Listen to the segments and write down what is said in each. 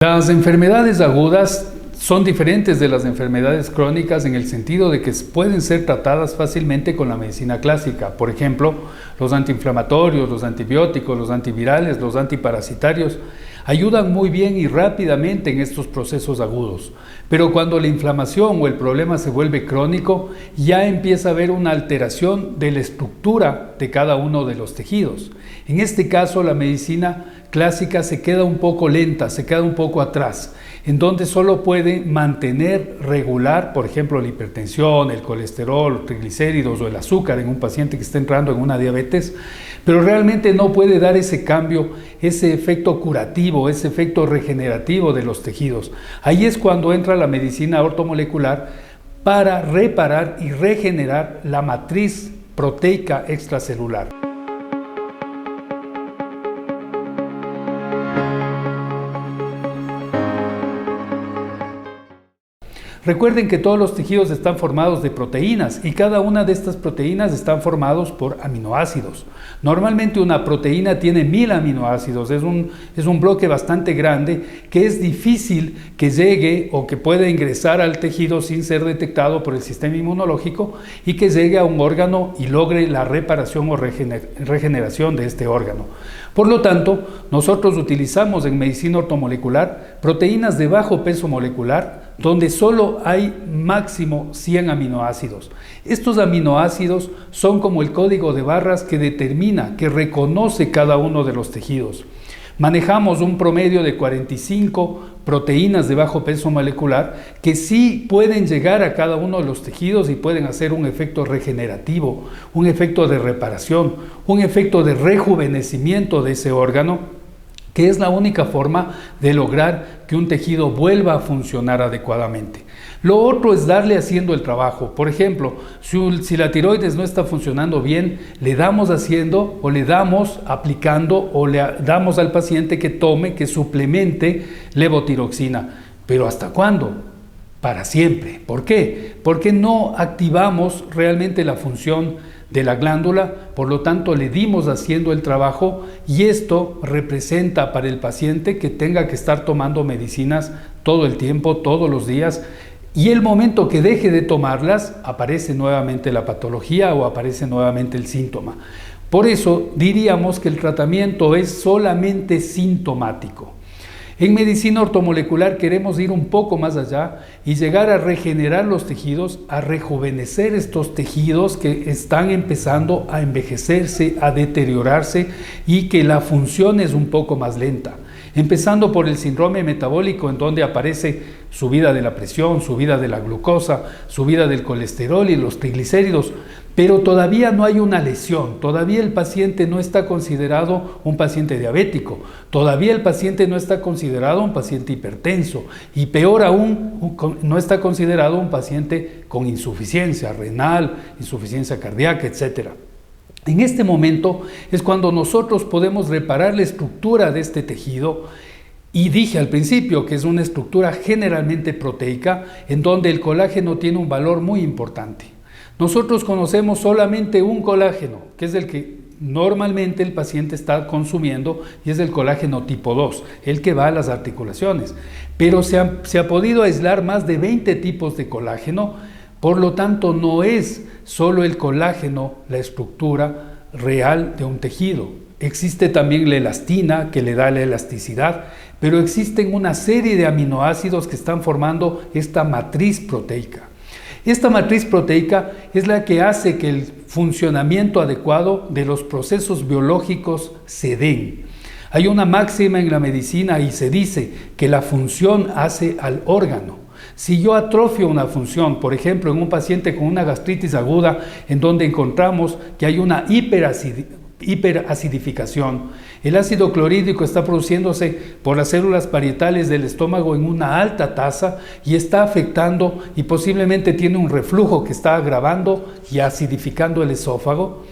Las enfermedades agudas son diferentes de las enfermedades crónicas en el sentido de que pueden ser tratadas fácilmente con la medicina clásica. Por ejemplo, los antiinflamatorios, los antibióticos, los antivirales, los antiparasitarios ayudan muy bien y rápidamente en estos procesos agudos. Pero cuando la inflamación o el problema se vuelve crónico, ya empieza a haber una alteración de la estructura de cada uno de los tejidos. En este caso, la medicina clásica se queda un poco lenta, se queda un poco atrás, en donde solo puede mantener regular, por ejemplo, la hipertensión, el colesterol, los triglicéridos o el azúcar en un paciente que está entrando en una diabetes, pero realmente no puede dar ese cambio, ese efecto curativo, ese efecto regenerativo de los tejidos. Ahí es cuando entra la medicina ortomolecular para reparar y regenerar la matriz proteica extracelular. Recuerden que todos los tejidos están formados de proteínas y cada una de estas proteínas están formados por aminoácidos. Normalmente una proteína tiene 1000 aminoácidos, es un bloque bastante grande que es difícil que llegue o que pueda ingresar al tejido sin ser detectado por el sistema inmunológico y que llegue a un órgano y logre la reparación o regeneración de este órgano. Por lo tanto, nosotros utilizamos en medicina ortomolecular proteínas de bajo peso molecular donde solo hay máximo 100 aminoácidos. Estos aminoácidos son como el código de barras que determina, que reconoce cada uno de los tejidos. Manejamos un promedio de 45 proteínas de bajo peso molecular que sí pueden llegar a cada uno de los tejidos y pueden hacer un efecto regenerativo, un efecto de reparación, un efecto de rejuvenecimiento de ese órgano, que es la única forma de lograr que un tejido vuelva a funcionar adecuadamente. Lo otro es darle haciendo el trabajo. Por ejemplo, si la tiroides no está funcionando bien, le damos haciendo o le damos aplicando o le damos al paciente que tome, que suplemente levotiroxina. ¿Pero hasta cuándo? Para siempre. ¿Por qué? Porque no activamos realmente la función de la glándula, por lo tanto le dimos haciendo el trabajo y esto representa para el paciente que tenga que estar tomando medicinas todo el tiempo, todos los días, y el momento que deje de tomarlas aparece nuevamente la patología o aparece nuevamente el síntoma. Por eso diríamos que el tratamiento es solamente sintomático. En medicina ortomolecular queremos ir un poco más allá y llegar a regenerar los tejidos, a rejuvenecer estos tejidos que están empezando a envejecerse, a deteriorarse y que la función es un poco más lenta. Empezando por el síndrome metabólico, en donde aparece subida de la presión, subida de la glucosa, subida del colesterol y los triglicéridos, pero todavía no hay una lesión, todavía el paciente no está considerado un paciente diabético, todavía el paciente no está considerado un paciente hipertenso y peor aún, no está considerado un paciente con insuficiencia renal, insuficiencia cardíaca, etc. En este momento es cuando nosotros podemos reparar la estructura de este tejido y dije al principio que es una estructura generalmente proteica en donde el colágeno tiene un valor muy importante. Nosotros conocemos solamente un colágeno, que es el que normalmente el paciente está consumiendo y es el colágeno tipo 2, el que va a las articulaciones. Pero se ha podido aislar más de 20 tipos de colágeno, por lo tanto no es solo el colágeno la estructura real de un tejido. Existe también la elastina que le da la elasticidad, pero existen una serie de aminoácidos que están formando esta matriz proteica. Esta matriz proteica es la que hace que el funcionamiento adecuado de los procesos biológicos se den. Hay una máxima en la medicina y se dice que la función hace al órgano. Si yo atrofio una función, por ejemplo, en un paciente con una gastritis aguda, en donde encontramos que hay una hiperacidificación, el ácido clorhídrico está produciéndose por las células parietales del estómago en una alta tasa y está afectando y posiblemente tiene un reflujo que está agravando y acidificando el esófago,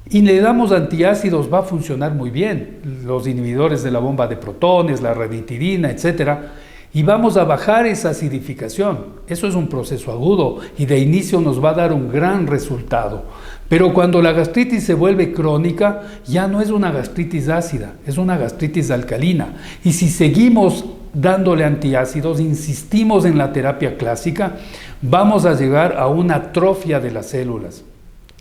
y le damos antiácidos, va a funcionar muy bien, los inhibidores de la bomba de protones, la ranitidina, etcétera, y vamos a bajar esa acidificación. Eso es un proceso agudo y de inicio nos va a dar un gran resultado. Pero cuando la gastritis se vuelve crónica, ya no es una gastritis ácida, es una gastritis alcalina. Y si seguimos dándole antiácidos, insistimos en la terapia clásica, vamos a llegar a una atrofia de las células.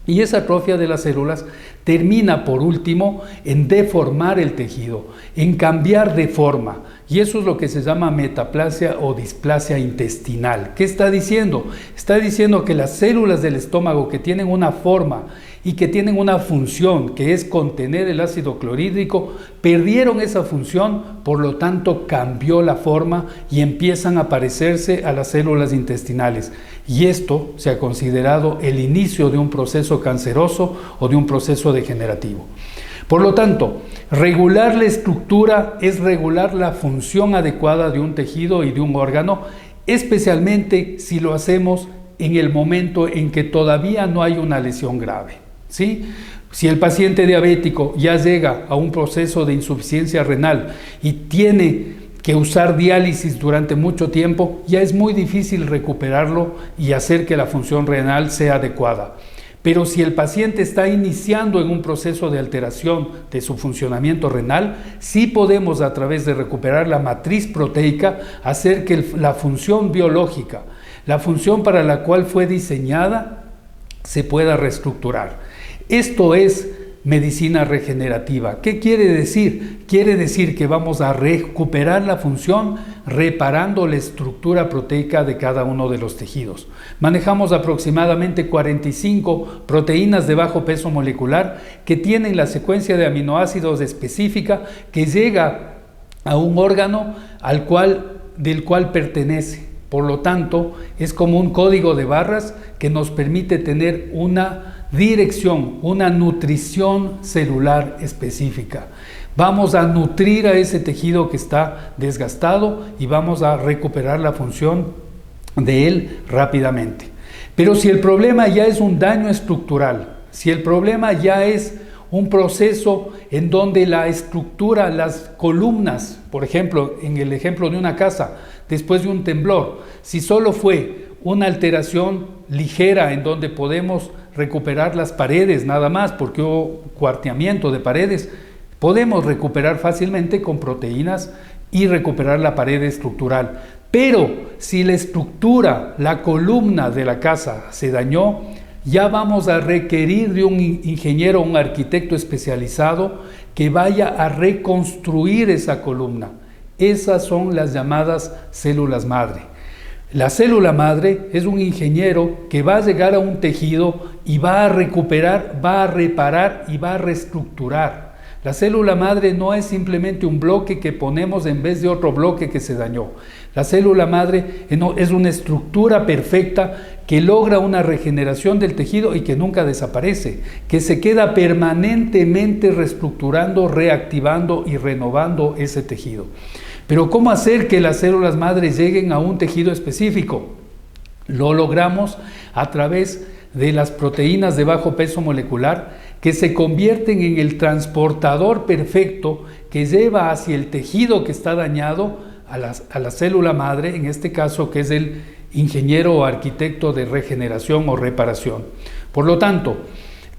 Y esa atrofia de las células termina, por último, en deformar el tejido, en cambiar de forma. Y eso es lo que se llama metaplasia o displasia intestinal. ¿Qué está diciendo? Está diciendo que las células del estómago que tienen una forma y que tienen una función, que es contener el ácido clorhídrico, perdieron esa función, por lo tanto cambió la forma y empiezan a parecerse a las células intestinales. Y esto se ha considerado el inicio de un proceso canceroso o de un proceso degenerativo. Por lo tanto, regular la estructura es regular la función adecuada de un tejido y de un órgano, especialmente si lo hacemos en el momento en que todavía no hay una lesión grave, ¿sí? Si el paciente diabético ya llega a un proceso de insuficiencia renal y tiene que usar diálisis durante mucho tiempo, ya es muy difícil recuperarlo y hacer que la función renal sea adecuada. Pero si el paciente está iniciando en un proceso de alteración de su funcionamiento renal, sí podemos, a través de recuperar la matriz proteica, hacer que la función biológica, la función para la cual fue diseñada, se pueda reestructurar. Esto es medicina regenerativa. ¿Qué quiere decir? Quiere decir que vamos a recuperar la función reparando la estructura proteica de cada uno de los tejidos. Manejamos aproximadamente 45 proteínas de bajo peso molecular que tienen la secuencia de aminoácidos específica que llega a un órgano del cual pertenece. Por lo tanto, es como un código de barras que nos permite tener una dirección, una nutrición celular específica. Vamos a nutrir a ese tejido que está desgastado y vamos a recuperar la función de él rápidamente. Pero si el problema ya es un daño estructural, si el problema ya es un proceso en donde la estructura, las columnas, por ejemplo, en el ejemplo de una casa, después de un temblor, si solo fue una alteración ligera en donde podemos recuperar las paredes nada más, porque hubo cuarteamiento de paredes, podemos recuperar fácilmente con proteínas y recuperar la pared estructural. Pero si la estructura, la columna de la casa se dañó, ya vamos a requerir de un ingeniero, un arquitecto especializado que vaya a reconstruir esa columna. Esas son las llamadas células madre. La célula madre es un ingeniero que va a llegar a un tejido y va a recuperar, va a reparar y va a reestructurar. La célula madre no es simplemente un bloque que ponemos en vez de otro bloque que se dañó. La célula madre es una estructura perfecta que logra una regeneración del tejido y que nunca desaparece, que se queda permanentemente reestructurando, reactivando y renovando ese tejido. Pero ¿cómo hacer que las células madres lleguen a un tejido específico? Lo logramos a través de las proteínas de bajo peso molecular que se convierten en el transportador perfecto que lleva hacia el tejido que está dañado a la célula madre, en este caso que es el ingeniero o arquitecto de regeneración o reparación. Por lo tanto,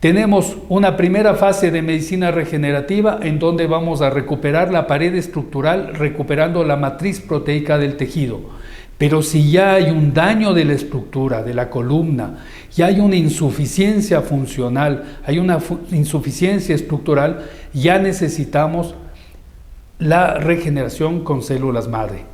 tenemos una primera fase de medicina regenerativa en donde vamos a recuperar la pared estructural, recuperando la matriz proteica del tejido. Pero si ya hay un daño de la estructura, de la columna, ya hay una insuficiencia funcional, hay una insuficiencia estructural, ya necesitamos la regeneración con células madre.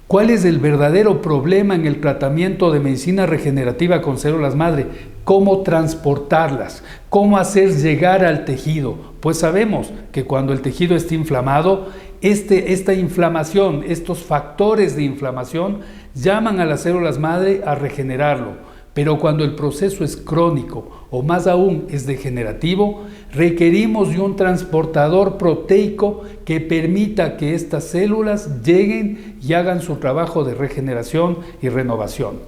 ¿Cuál es el verdadero problema en el tratamiento de medicina regenerativa con células madre? ¿Cómo transportarlas? ¿Cómo hacer llegar al tejido? Pues sabemos que cuando el tejido está inflamado, esta inflamación, estos factores de inflamación llaman a las células madre a regenerarlo. Pero cuando el proceso es crónico o más aún es degenerativo, requerimos de un transportador proteico que permita que estas células lleguen y hagan su trabajo de regeneración y renovación.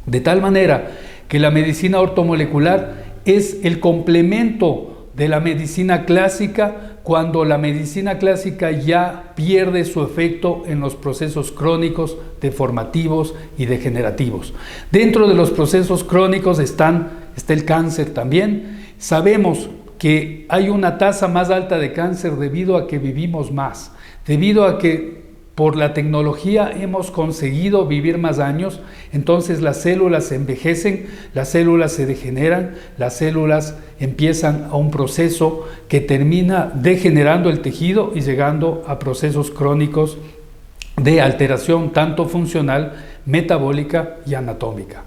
De tal manera que la medicina ortomolecular es el complemento de la medicina clásica cuando la medicina clásica ya pierde su efecto en los procesos crónicos, deformativos y degenerativos. Dentro de los procesos crónicos está el cáncer también. Sabemos que hay una tasa más alta de cáncer debido a que vivimos más, debido a que por la tecnología hemos conseguido vivir más años, entonces las células se envejecen, las células se degeneran, las células empiezan a un proceso que termina degenerando el tejido y llegando a procesos crónicos de alteración tanto funcional, metabólica y anatómica.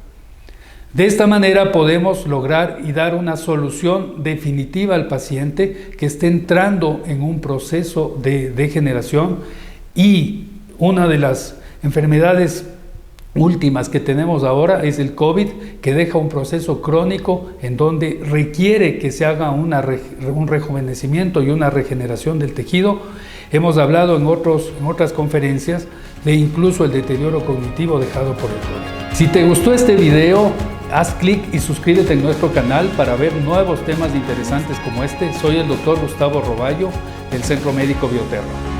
De esta manera podemos lograr y dar una solución definitiva al paciente que esté entrando en un proceso de degeneración. Y una de las enfermedades últimas que tenemos ahora es el COVID, que deja un proceso crónico en donde requiere que se haga un rejuvenecimiento y una regeneración del tejido. Hemos hablado en otras conferencias de incluso el deterioro cognitivo dejado por el COVID. Si te gustó este video, haz clic y suscríbete en nuestro canal para ver nuevos temas interesantes como este. Soy el Dr. Gustavo Roballo del Centro Médico Bioterra.